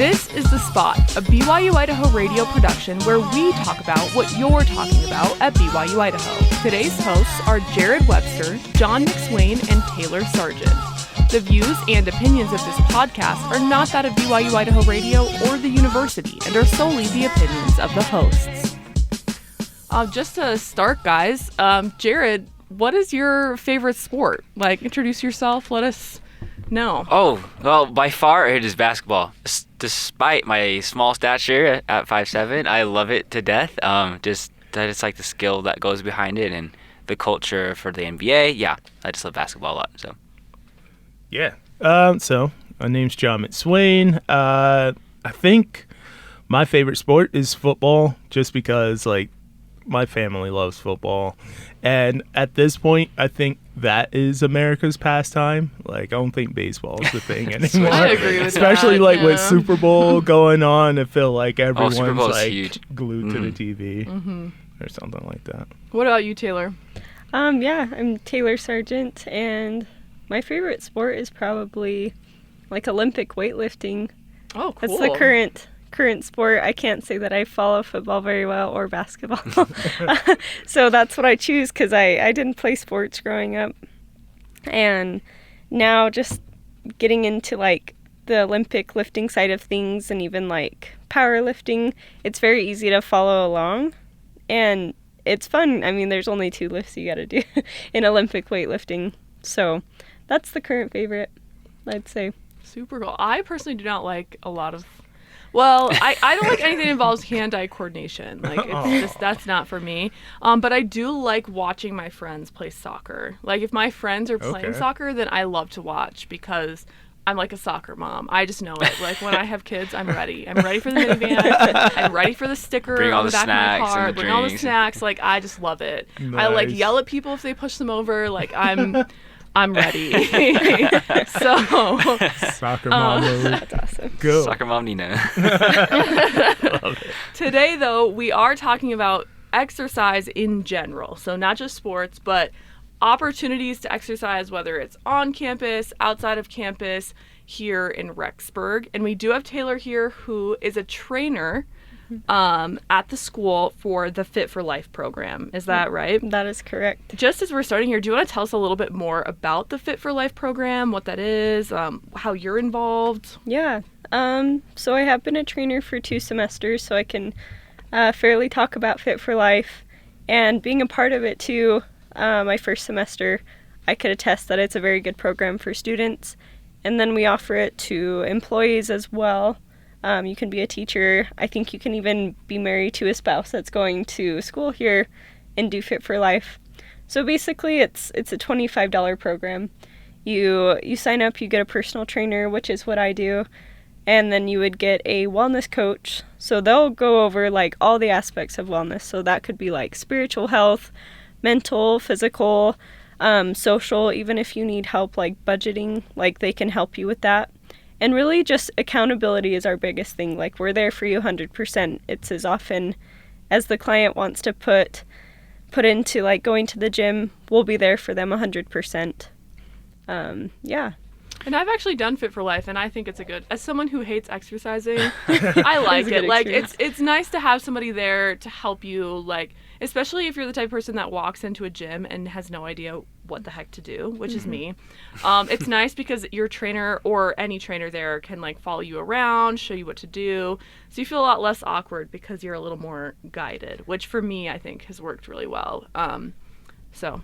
This is The Spot, a BYU-Idaho radio production where we talk about what you're talking about at BYU-Idaho. Today's hosts are Jared Webster, John McSwain, and Taylor Sargent. The views and opinions of this podcast are not that of BYU-Idaho Radio or the university and are solely the opinions of the hosts. Just to start, guys, Jared, what is your favorite sport? Introduce yourself. Let us know. Oh, well, by far it is basketball. Despite my small stature at 5'7", I love it to death. Just that it's like the skill that goes behind it and the culture for the NBA. Yeah, I just love basketball a lot. So. Yeah. So my name's John McSwain. I think my favorite sport is football, just because my family loves football, and at this point, I think that is America's pastime. I don't think baseball is the thing anymore. I agree with especially that, with Super Bowl going on. I feel like everyone's huge. Glued to the TV Mm-hmm. or something like that. What about you, Taylor? Yeah, I'm Taylor Sargent, and my favorite sport is probably Olympic weightlifting. Oh, cool. That's the current sport. I can't say that I follow football very well or basketball. So that's what I choose because I didn't play sports growing up. And now just getting into the Olympic lifting side of things and even powerlifting, it's very easy to follow along and it's fun. I mean, there's only 2 lifts you got to do in Olympic weightlifting. So that's the current favorite, I'd say. Super cool. I personally do not like a lot of... Well, I don't like anything that involves hand-eye coordination. That's not for me. But I do like watching my friends play soccer. If my friends are playing soccer, then I love to watch because I'm like a soccer mom. I just know it. When I have kids, I'm ready. I'm ready for the minivan. I'm ready for the sticker on the back of my car. Bring all the snacks. I just love it. Nice. I yell at people if they push them over. I'm ready. So Soccer mom mode. That's awesome. Go. Soccer mom Nina. Today, though, we are talking about exercise in general. So not just sports, but opportunities to exercise, whether it's on campus, outside of campus, here in Rexburg. And we do have Taylor here, who is a trainer at the school for the Fit for Life program. Is that right? That is correct. Just as we're starting here, do you want to tell us a little bit more about the Fit for Life program, what that is, how you're involved? Yeah. So I have been a trainer for 2 semesters, so I can fairly talk about Fit for Life. And being a part of it too, my first semester, I could attest that it's a very good program for students. And then we offer it to employees as well. You can be a teacher. I think you can even be married to a spouse that's going to school here and do Fit for Life. So basically, it's a $25 program. You sign up, you get a personal trainer, which is what I do, and then you would get a wellness coach. So they'll go over all the aspects of wellness. So that could be spiritual health, mental, physical, social. Even if you need help budgeting, they can help you with that. And really just accountability is our biggest thing. We're there for you 100%. It's as often as the client wants to put into going to the gym, we'll be there for them 100%. Yeah. And I've actually done Fit for Life, and I think it's as someone who hates exercising, I like it. It's nice to have somebody there to help you, especially if you're the type of person that walks into a gym and has no idea what the heck to do, which is me. It's nice because your trainer or any trainer there can follow you around, show you what to do. So you feel a lot less awkward because you're a little more guided, which for me, I think has worked really well. So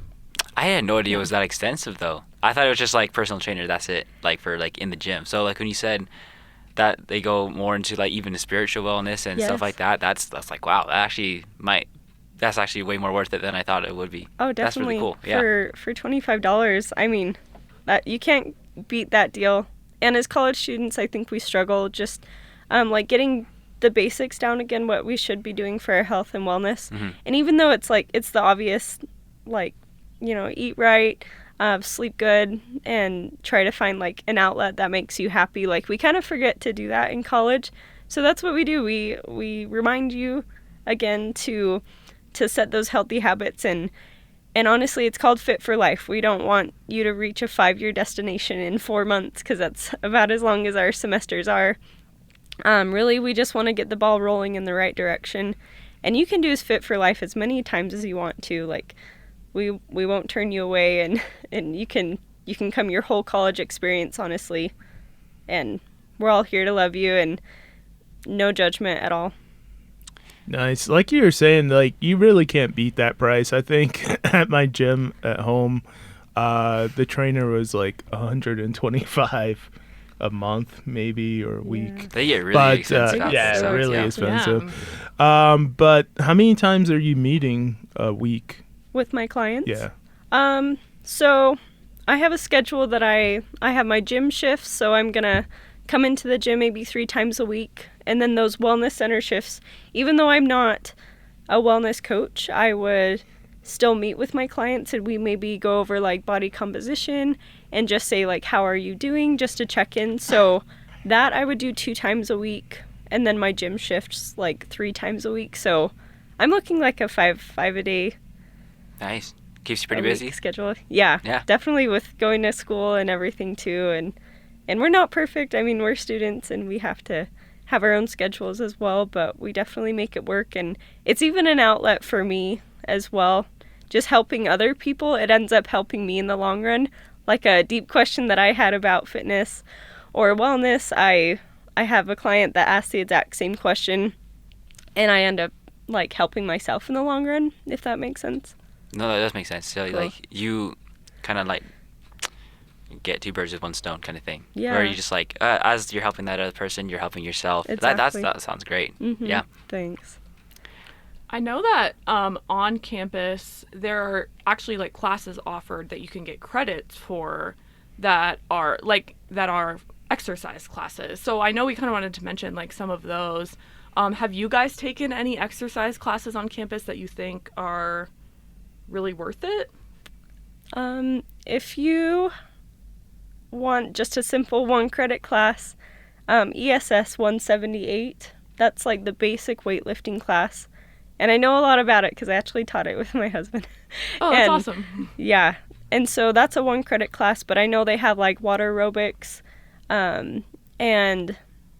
I had no idea it was that extensive though. I thought it was just personal trainer. That's it. For in the gym. So when you said that they go more into even the spiritual wellness and stuff like that, that's wow. That's actually way more worth it than I thought it would be. Oh, definitely. That's really cool. Yeah. For $25, I mean, that you can't beat that deal. And as college students, I think we struggle just getting the basics down again, what we should be doing for our health and wellness. Mm-hmm. And even though it's it's the obvious, eat right, sleep good, and try to find an outlet that makes you happy. We kind of forget to do that in college. So that's what we do. We remind you again to set those healthy habits, and honestly, it's called Fit for Life. We don't want you to reach a 5-year destination in 4 months, because that's about as long as our semesters are. Really, we just want to get the ball rolling in the right direction. And you can do Fit for Life as many times as you want to. Like, we won't turn you away, and you can come your whole college experience, honestly. And we're all here to love you, and no judgment at all. Nice. Like you were saying, like, you really can't beat that price. I think at my gym at home, the trainer was like $125 a month, maybe, or a week. They get really expensive. Really expensive. But how many times are you meeting a week? With my clients? Yeah. So I have a schedule that I have my gym shifts, so I'm going to come into the gym maybe 3 times a week. And then those wellness center shifts, even though I'm not a wellness coach, I would still meet with my clients, and we maybe go over like body composition and just say like, how are you doing, just to check in. So that I would do 2 times a week, and then my gym shifts like 3 times a week. So I'm looking like a five a day. Nice. Keeps you pretty busy. Schedule. Yeah. Definitely, with going to school and everything too, and we're not perfect. I mean, we're students and we have to have our own schedules as well, but we definitely make it work, and it's even an outlet for me as well. Just helping other people, it ends up helping me in the long run. Like a deep question that I had about fitness or wellness, I have a client that asked the exact same question, and I end up like helping myself in the long run, if that makes sense. No, that does make sense. So, Cool. like, you kind of, like, get 2 birds with 1 stone kind of thing. Yeah. Where you just, like, as you're helping that other person, you're helping yourself. Exactly. That sounds great. Mm-hmm. Yeah. Thanks. I know that on campus there are actually like classes offered that you can get credits for that are exercise classes. So I know we kind of wanted to mention like some of those. Have you guys taken any exercise classes on campus that you think are really worth it? If you want just a simple 1 credit class, ESS 178, that's like the basic weightlifting class. And I know a lot about it because I actually taught it with my husband. Oh, that's awesome. Yeah. And so that's a 1 credit class, but I know they have like water aerobics, and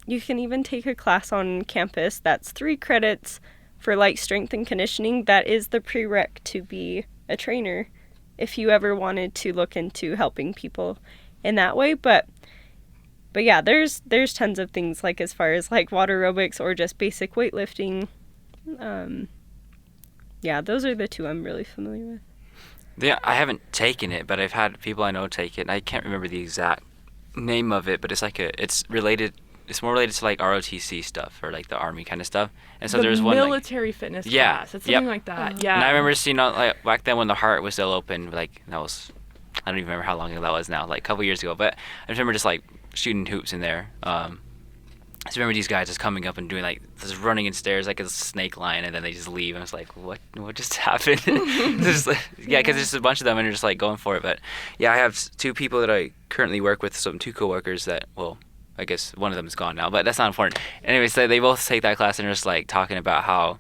you can even take a class on campus that's 3 credits for like strength and conditioning. That is the prereq to be a trainer if you ever wanted to look into helping people in that way. But yeah, there's tons of things like as far as like water aerobics or just basic weightlifting. Yeah, those are the 2 I'm really familiar with. Yeah, I haven't taken it, but I've had people I know take it. I can't remember the exact name of it, but it's like it's more related to like ROTC stuff or like the Army kind of stuff. And so there's one military fitness class. It's something like that. Yeah. And I remember seeing like back then when the heart was still open, like that was, I don't even remember how long ago that was now, like a couple years ago. But I just remember just like shooting hoops in there. I just remember these guys just coming up and doing like just running in stairs like a snake line, and then they just leave. And I was like, what just happened? Because there's a bunch of them and they're just like going for it. But yeah, I have 2 people that I currently work with, 2 coworkers that, well, I guess one of them is gone now, but that's not important. Anyways, they both take that class and are just like talking about how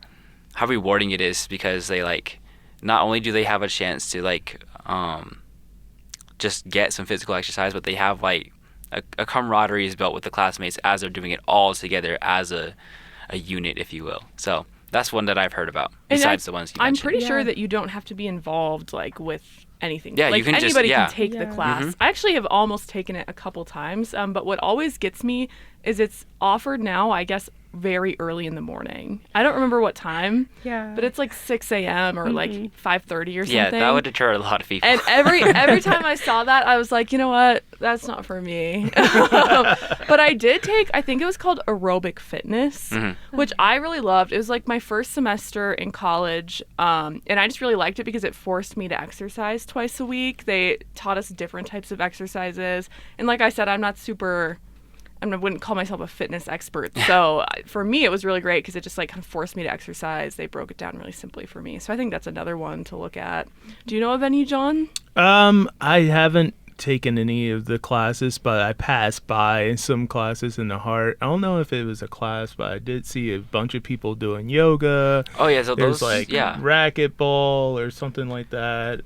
rewarding it is, because they like, not only do they have a chance to like just get some physical exercise, but they have like a camaraderie is built with the classmates as they're doing it all together as a unit, if you will. So that's one that I've heard about, besides the ones you mentioned. I'm pretty sure that you don't have to be involved like with anything. Yeah, like you can anybody just, can take the class. Mm-hmm. I actually have almost taken it a couple times, but what always gets me is it's offered now, I guess, very early in the morning. I don't remember what time. Yeah. But it's like 6 a.m. or like 5:30 or something. Yeah, that would deter a lot of people. And every time I saw that, I was like, you know what? That's not for me. But I did take, I think it was called aerobic fitness, which I really loved. It was like my first semester in college, and I just really liked it because it forced me to exercise twice a week. They taught us different types of exercises. And like I said, I wouldn't call myself a fitness expert. So for me, it was really great because it just like kind of forced me to exercise. They broke it down really simply for me. So I think that's another one to look at. Do you know of any, John? I haven't taken any of the classes, but I passed by some classes in the heart. I don't know if it was a class, but I did see a bunch of people doing yoga. Oh yeah, so there's those like racquetball or something like that.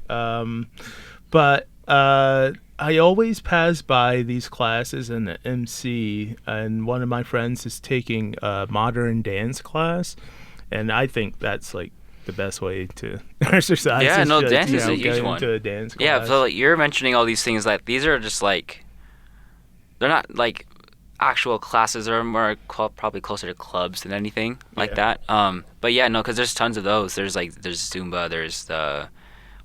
But I always pass by these classes in the MC, and one of my friends is taking a modern dance class, and I think that's like the best way to exercise. Yeah, no, just, dance is a huge one. To a dance class. Yeah, so like, you're mentioning all these things, like these are just like, they're not like actual classes, they're more probably closer to clubs than anything like that. But yeah, no, because there's tons of those. There's Zumba, there's the,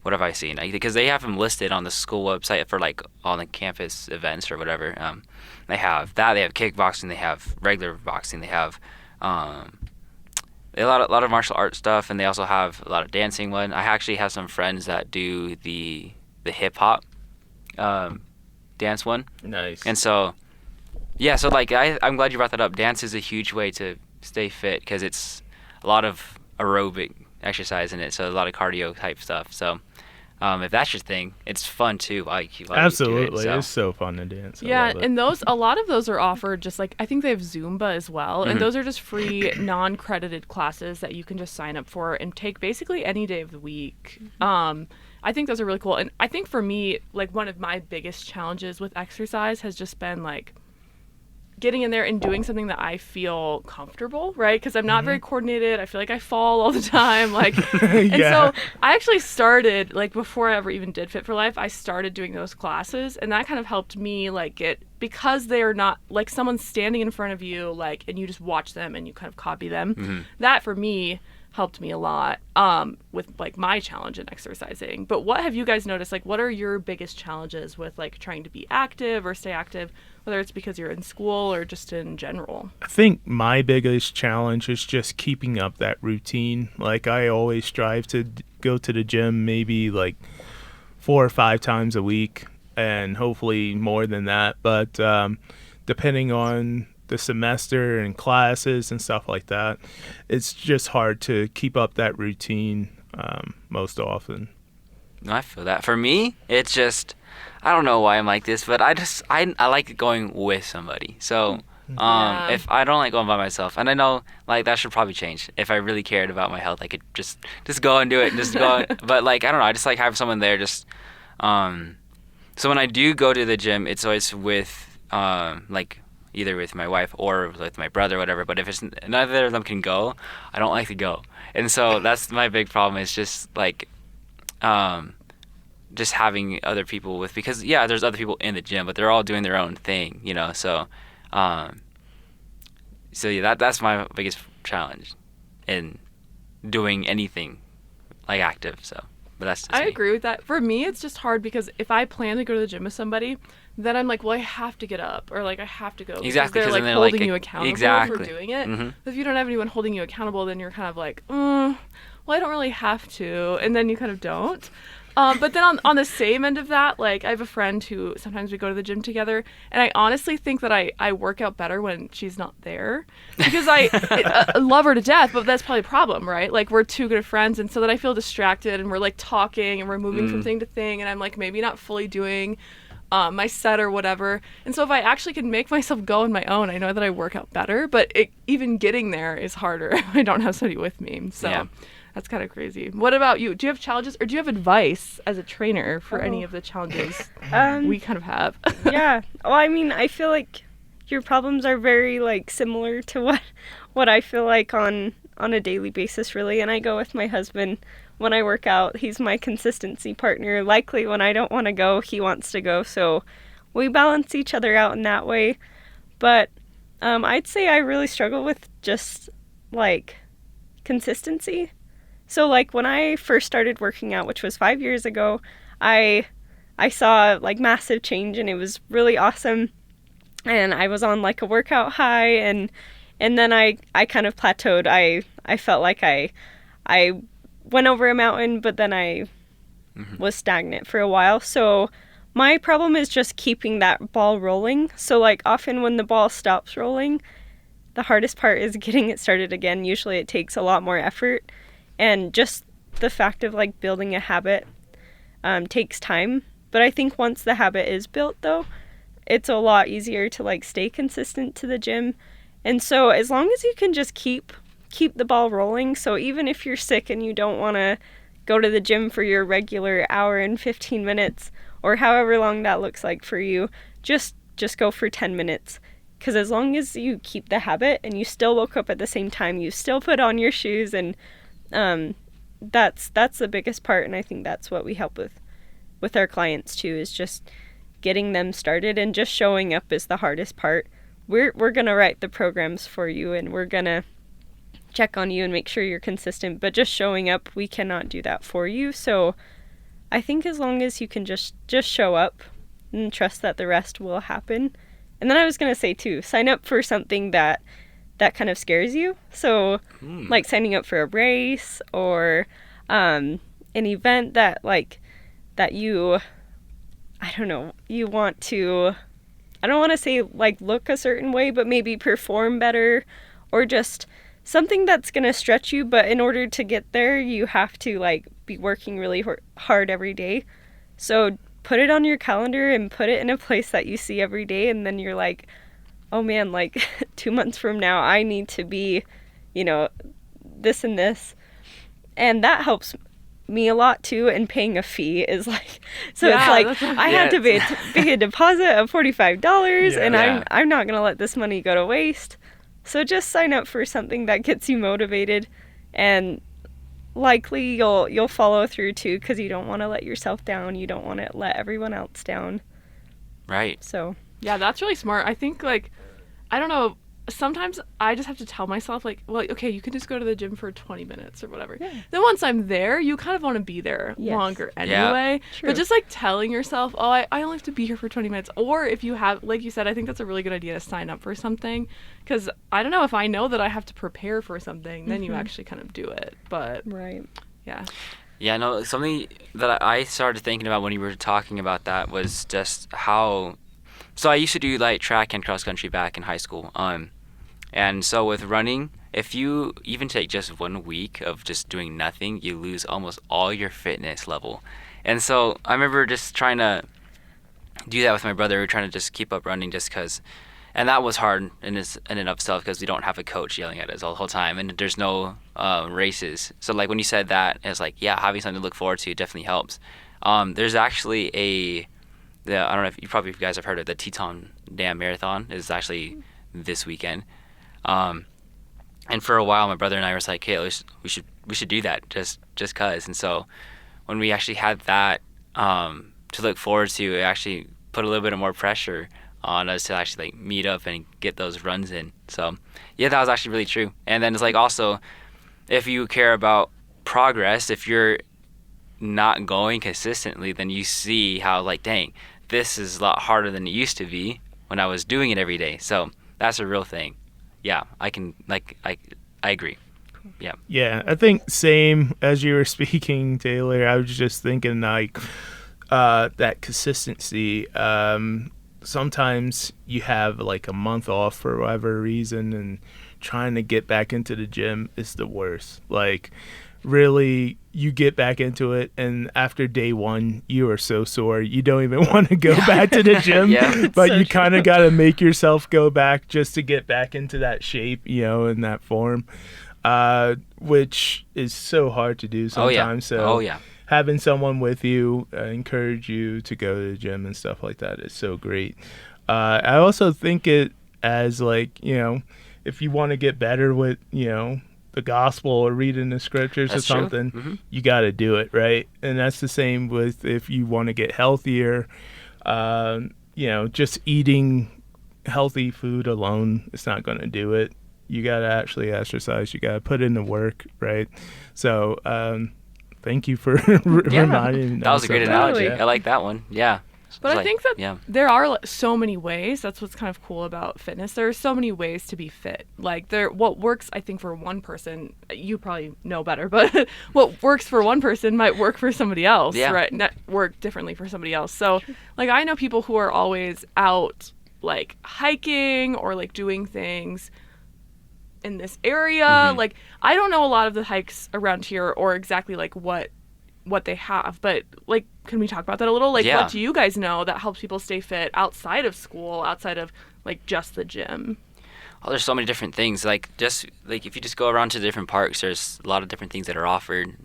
what have I seen? Because they have them listed on the school website for like all the campus events or whatever. They have that. They have kickboxing. They have regular boxing. They have a lot of martial arts stuff, and they also have a lot of dancing one. I actually have some friends that do the hip hop dance one. Nice. And so, yeah. So like I'm glad you brought that up. Dance is a huge way to stay fit because it's a lot of aerobic exercise in it, so a lot of cardio type stuff. So if that's your thing, it's fun too. Absolutely, it's so fun to dance. Yeah, and a lot of those are offered just like, I think they have Zumba as well, and those are just free non-credited classes that you can just sign up for and take basically any day of the week. I think those are really cool, and I think for me, like one of my biggest challenges with exercise has just been like getting in there and doing something that I feel comfortable, right? Because I'm not very coordinated. I feel like I fall all the time. Like, and so I actually started, like before I ever even did Fit for Life, I started doing those classes, and that kind of helped me like because they are not like someone's standing in front of you, like, and you just watch them and you kind of copy them. That for me helped me a lot with like my challenge in exercising. But what have you guys noticed? Like, what are your biggest challenges with like trying to be active or stay active, whether it's because you're in school or just in general? I think my biggest challenge is just keeping up that routine. Like, I always strive to go to the gym maybe like 4 or 5 times a week, and hopefully more than that. But depending on the semester and classes and stuff like that, it's just hard to keep up that routine most often. I feel that. For me, it's just, I don't know why I'm like this, but I like going with somebody. So if I don't like going by myself, and I know like that should probably change. If I really cared about my health, I could just go and do it, just go. But like, I don't know, I just like have someone there. Just so when I do go to the gym, it's always with like either with my wife or with my brother or whatever. But if it's neither of them can go, I don't like to go. And so that's my big problem, is just like just having other people with, because yeah, there's other people in the gym, but they're all doing their own thing, you know. So yeah, that's my biggest challenge in doing anything like active. So, but that's just I me. agree with that. For me, it's just hard because if I plan to go to the gym with somebody, then I'm like, well, I have to get up, or like I have to go. Exactly, because they're like holding you accountable for doing it. If you don't have anyone holding you accountable, then you're kind of like, well, I don't really have to, and then you kind of don't. But then on the same end of that, like I have a friend who sometimes we go to the gym together, and I honestly think that I work out better when she's not there, because I love her to death, but that's probably a problem, right? Like we're too good of friends, and so that I feel distracted, and we're like talking, and we're moving from thing to thing, and I'm like maybe not fully doing my set or whatever. And so if I actually can make myself go on my own, I know that I work out better, but even getting there is harder if I don't have somebody with me. So. Yeah. That's kind of crazy. What about you? Do you have challenges, or do you have advice as a trainer for any of the challenges we kind of have? Yeah. Well, I mean, I feel like your problems are very like similar to what I feel like on a daily basis, really. And I go with my husband when I work out. He's my consistency partner. Likely when I don't want to go, he wants to go. So we balance each other out in that way. But I'd say I really struggle with just like consistency. So, like, when I first started working out, which was 5 years ago, I saw, like, massive change, and it was really awesome. And I was on, like, a workout high, and then I kind of plateaued. I felt like I went over a mountain, but then I was stagnant for a while. So, my problem is just keeping that ball rolling. So, like, often when the ball stops rolling, the hardest part is getting it started again. Usually it takes a lot more effort. And just the fact of like building a habit takes time. But I think once the habit is built, though, it's a lot easier to like stay consistent to the gym. And so as long as you can just keep the ball rolling. So even if you're sick and you don't want to go to the gym for your regular hour and 15 minutes, or however long that looks like for you, just go for 10 minutes. Because as long as you keep the habit and you still woke up at the same time, you still put on your shoes, and that's the biggest part. And I think that's what we help with our clients too, is just getting them started, and just showing up is the hardest part. We're going to write the programs for you, and we're going to check on you and make sure you're consistent, but just showing up, we cannot do that for you. So I think as long as you can just show up and trust that the rest will happen. And then I was going to say too, sign up for something that kind of scares you. So like signing up for a race, or an event that you, I don't know, you want to, I don't want to say like look a certain way, but maybe perform better, or just something that's going to stretch you. But in order to get there, you have to like be working really hard every day. So put it on your calendar and put it in a place that you see every day. And then you're like, oh man, like 2 months from now, I need to be, this and this. And that helps me a lot too. And paying a fee is like, so it's like, I had to pay a deposit of $45, and I'm not going to let this money go to waste. So just sign up for something that gets you motivated, and likely you'll follow through too, because you don't want to let yourself down. You don't want to let everyone else down. Right. So yeah, that's really smart. I think I don't know, sometimes I just have to tell myself well, okay, you can just go to the gym for 20 minutes or whatever. Yeah. Then once I'm there, you kind of want to be there longer anyway. Yeah. But just telling yourself, oh, I only have to be here for 20 minutes. Or if you have, like you said, I think that's a really good idea to sign up for something. Because I don't know, if I know that I have to prepare for something, then you actually kind of do it. But right. Yeah. Yeah, no, something that I started thinking about when you were talking about that was just how, so I used to do track and cross country back in high school. And so with running, if you even take just 1 week of just doing nothing, you lose almost all your fitness level. And so I remember just trying to do that with my brother. We were trying to just keep up running just because, and that was hard in and of itself, because we don't have a coach yelling at us all the whole time, and there's no races. So when you said that, it's having something to look forward to definitely helps. There's actually I don't know if you guys have heard of the Teton Dam Marathon. Is actually this weekend. And for a while, my brother and I were like, hey, we should do that just cause. And so when we actually had that to look forward to, it actually put a little bit of more pressure on us to actually meet up and get those runs in. So yeah, that was actually really true. And then it's also, if you care about progress, if you're not going consistently, then you see how dang, this is a lot harder than it used to be when I was doing it every day. So that's a real thing. Yeah, I can I agree. Yeah. Yeah, I think same as you were speaking, Taylor. I was just thinking that consistency. Sometimes you have a month off for whatever reason, and trying to get back into the gym is the worst. Really, you get back into it, and after day one, you are so sore. You don't even want to go back to the gym, but you kind of got to make yourself go back just to get back into that shape, in that form, which is so hard to do sometimes. Having someone with you, encourage you to go to the gym and stuff like that is so great. I also think it as if you want to get better with, the gospel or reading the scriptures or something, you got to do it, right? And that's the same with if you want to get healthier, just eating healthy food alone, it's not going to do it. You got to actually exercise. You got to put in the work, right? So thank you for reminding me. That was a great analogy. I like that one. Yeah. But I think that there are so many ways. That's what's kind of cool about fitness. There are so many ways to be fit. What works, I think, for one person, you probably know better, but what works for one person might work for somebody else, right? Not work differently for somebody else. So, I know people who are always out, hiking or, doing things in this area. I don't know a lot of the hikes around here or exactly, what they have, but can we talk about that a little? What do you guys know that helps people stay fit outside of school, outside of just the gym? Oh, there's so many different things. If you just go around to the different parks, there's a lot of different things that are offered.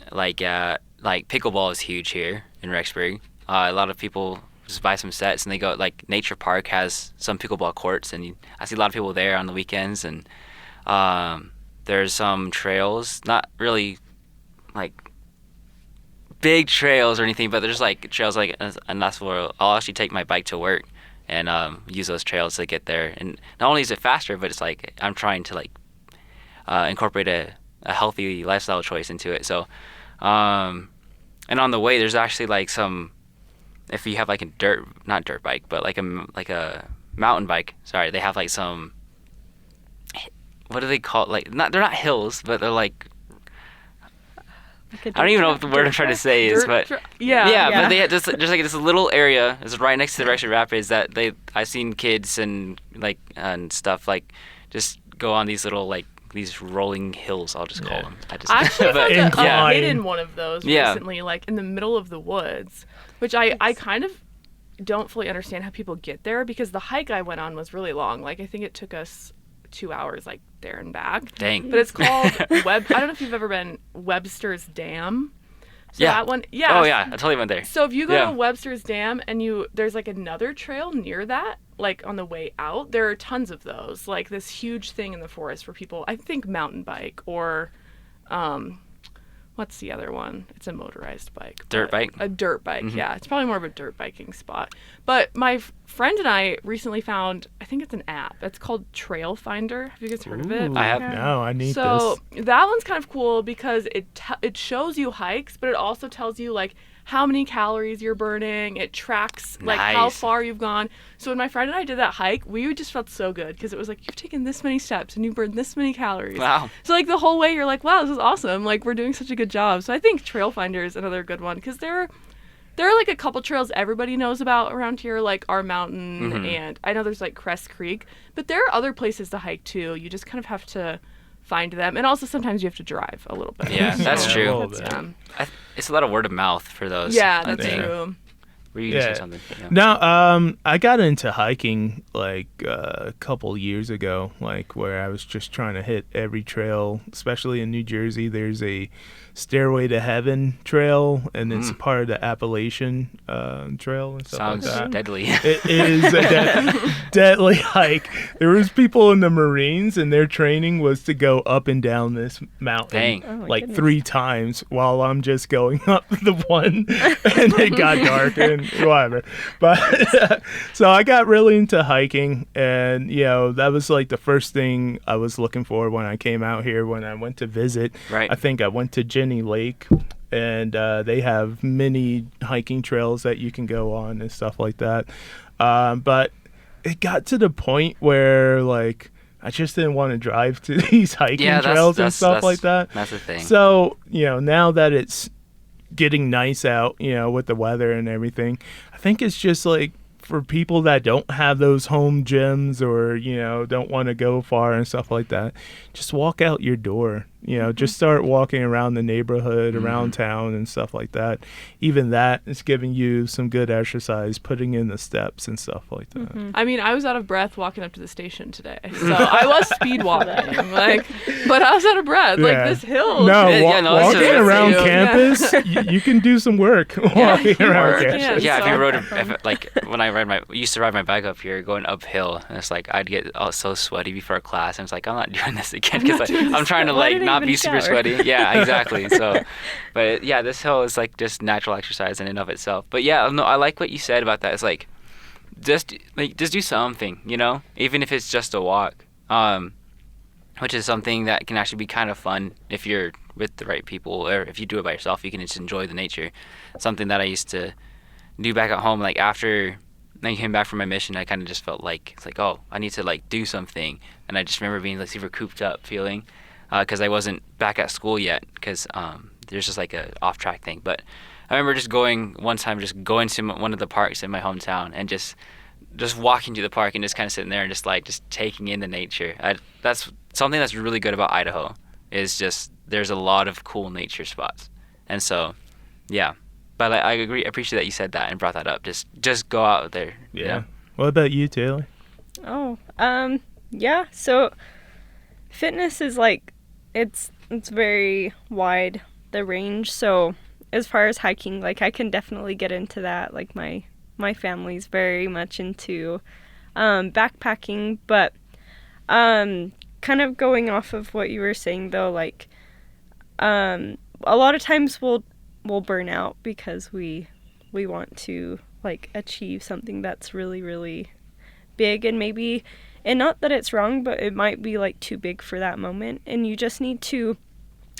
Pickleball is huge here, in Rexburg. A lot of people just buy some sets and they go, like, Nature Park has some pickleball courts, and I see a lot of people there on the weekends. And there's some trails, not really like big trails or anything, but there's like trails, like, and that's where I'll actually take my bike to work and use those trails to get there. And not only is it faster, but it's like I'm trying to, like, incorporate a healthy lifestyle choice into it. So and on the way there's actually, like, some, if you have, like, a not dirt bike, but like a mountain bike, sorry, they have, like, some, what do they call it? Like, they're not hills, but they're like I don't even know what the word I'm trying to say is, but but they had just like this little area. It's right next to the Rexford Rapids that I've seen kids and, like, and stuff, like, just go on these little, like, these rolling hills, I'll just call them. I actually found a hidden one of those recently, like, in the middle of the woods, which I kind of don't fully understand how people get there, because the hike I went on was really long. Like, I think it took us 2 hours, like, there and back. Dang. But it's called I don't know if you've ever been Webster's Dam. So that one, Oh yeah, I totally went there. So if you go to Webster's Dam and there's, like, another trail near that, like, on the way out, there are tons of those. Like, this huge thing in the forest for people, I think, mountain bike or what's the other one? It's a motorized bike. Dirt bike? A dirt bike, yeah. It's probably more of a dirt biking spot. But my friend and I recently found, I think it's an app. It's called Trail Finder. Have you guys heard of it? I have. No, I need this. So that one's kind of cool because it shows you hikes, but it also tells you, like, how many calories you're burning. It tracks, like, how far you've gone. So when my friend and I did that hike, we just felt so good because it was like, you've taken this many steps and you burned this many calories. Wow. So, like, the whole way you're like, wow, this is awesome. Like, we're doing such a good job. So I think Trail Finder is another good one because there are, like, a couple trails everybody knows about around here, like our mountain, and I know there's, like, Crest Creek, but there are other places to hike too. You just kind of have to find them, and also sometimes you have to drive a little bit. Yeah, that's true. It's a lot of word of mouth for those. Yeah, that's true. Were you gonna say something? Yeah. No, I got into hiking, like, a couple years ago, like, where I was just trying to hit every trail, especially in New Jersey. There's a Stairway to Heaven trail, and it's part of the Appalachian trail and stuff Sounds like that. deadly. It is a deadly hike. There was people in the Marines, and their training was to go up and down this mountain like 3 times while I'm just going up the one, and it got dark and whatever. But so I got really into hiking, and, you know, that was, like, the first thing I was looking for when I came out here, when I went to visit. Right. I think I went to Jenny Lake, and they have many hiking trails that you can go on and stuff like that. But it got to the point where, like, I just didn't want to drive to these hiking trails and stuff like that. That's the thing. So, you know, now that it's getting nice out, you know, with the weather and everything, I think it's just, like, for people that don't have those home gyms or, you know, don't want to go far and stuff like that, just walk out your door. You know, just start walking around the neighborhood, around town and stuff like that. Even that is giving you some good exercise, putting in the steps and stuff like that. I mean, I was out of breath walking up to the station today. So I was speed walking, like, but I was out of breath. Yeah. like, this hill. No, walking it's around you. campus, you can do some work walking around campus. Yeah, if you rode, like, when I used to ride my bike up here, going uphill, and it's like I'd get so sweaty before class, and it's like, I'm not doing this again because I'm trying to, like, not be super sweaty. Yeah, exactly. So, but yeah, this hill is, like, just natural exercise in and of itself. But yeah, no, I like what you said about that. It's like, just do something, you know, even if it's just a walk, which is something that can actually be kind of fun if you're with the right people, or if you do it by yourself, you can just enjoy the nature. Something that I used to do back at home, like, after I came back from my mission, I kind of just felt like, it's like, oh, I need to, like, do something. And I just remember being, like, super cooped up feeling, because I wasn't back at school yet, because there's just, like, a off-track thing. But I remember just going to one of the parks in my hometown and just walking to the park and just kind of sitting there and just taking in the nature. That's something that's really good about Idaho, is just there's a lot of cool nature spots. And so, yeah. But I agree. I appreciate that you said that and brought that up. Just go out there. Yeah. You know? What about you, Taylor? Yeah. So fitness is, like, it's very wide, the range. So as far as hiking, like I can definitely get into that. Like my family's very much into backpacking, but kind of going off of what you were saying though, like a lot of times we'll burn out because we want to like achieve something that's really, really big, and not that it's wrong, but it might be like too big for that moment, and you just need to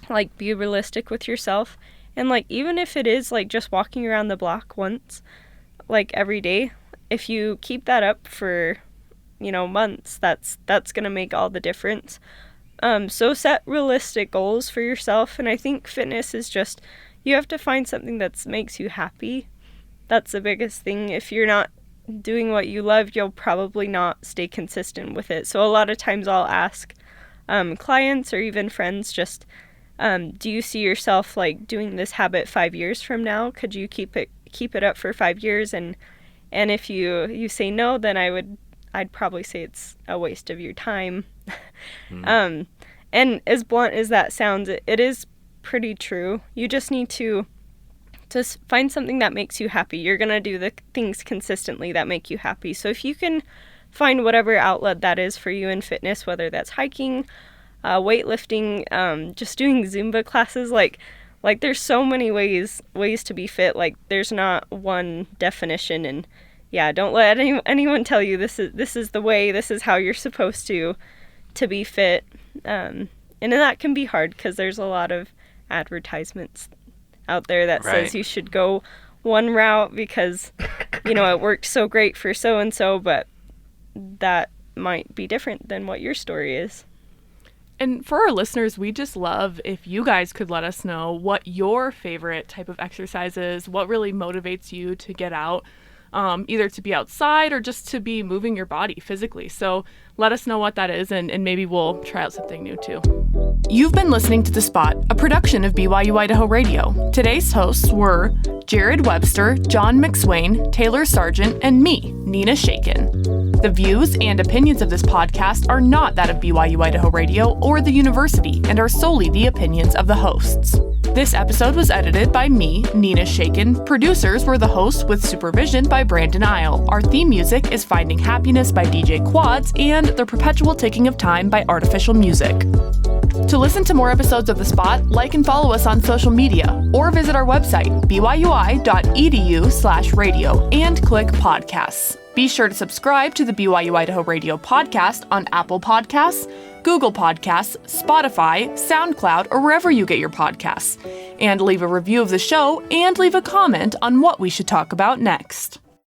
like be realistic with yourself. And like even if it is like just walking around the block once, like every day, if you keep that up for months, that's gonna make all the difference. So set realistic goals for yourself, and I think fitness is just, you have to find something that makes you happy. That's the biggest thing. If you're not doing what you love, you'll probably not stay consistent with it. So a lot of times I'll ask clients or even friends just, do you see yourself like doing this habit 5 years from now? Could you keep it up for 5 years? And if you say no, then I'd probably say it's a waste of your time. And as blunt as that sounds, it is pretty true. You just need to find something that makes you happy. You're going to do the things consistently that make you happy. So if you can find whatever outlet that is for you in fitness, whether that's hiking, weightlifting, just doing Zumba classes, like there's so many ways to be fit. Like there's not one definition, and yeah, don't let anyone tell you this is the way, this is how you're supposed to be fit. And that can be hard because there's a lot of advertisements out there that says you should go one route because it worked so great for so and so, but that might be different than what your story is. And for our listeners, we just love if you guys could let us know what your favorite type of exercise is, what really motivates you to get out, either to be outside or just to be moving your body physically. So let us know what that is, and maybe we'll try out something new too. You've been listening to The Spot, a production of BYU-Idaho Radio. Today's hosts were Jared Webster, John McSwain, Taylor Sargent, and me, Nina Shakin. The views and opinions of this podcast are not that of BYU-Idaho Radio or the university and are solely the opinions of the hosts. This episode was edited by me, Nina Shakin. Producers were the hosts with supervision by Brandon Isle. Our theme music is Finding Happiness by DJ Quads and The Perpetual Ticking of Time by Artificial Music. To listen to more episodes of The Spot, like and follow us on social media or visit our website, byui.edu/radio, and click podcasts. Be sure to subscribe to the BYU-Idaho Radio podcast on Apple Podcasts, Google Podcasts, Spotify, SoundCloud, or wherever you get your podcasts. And leave a review of the show and leave a comment on what we should talk about next.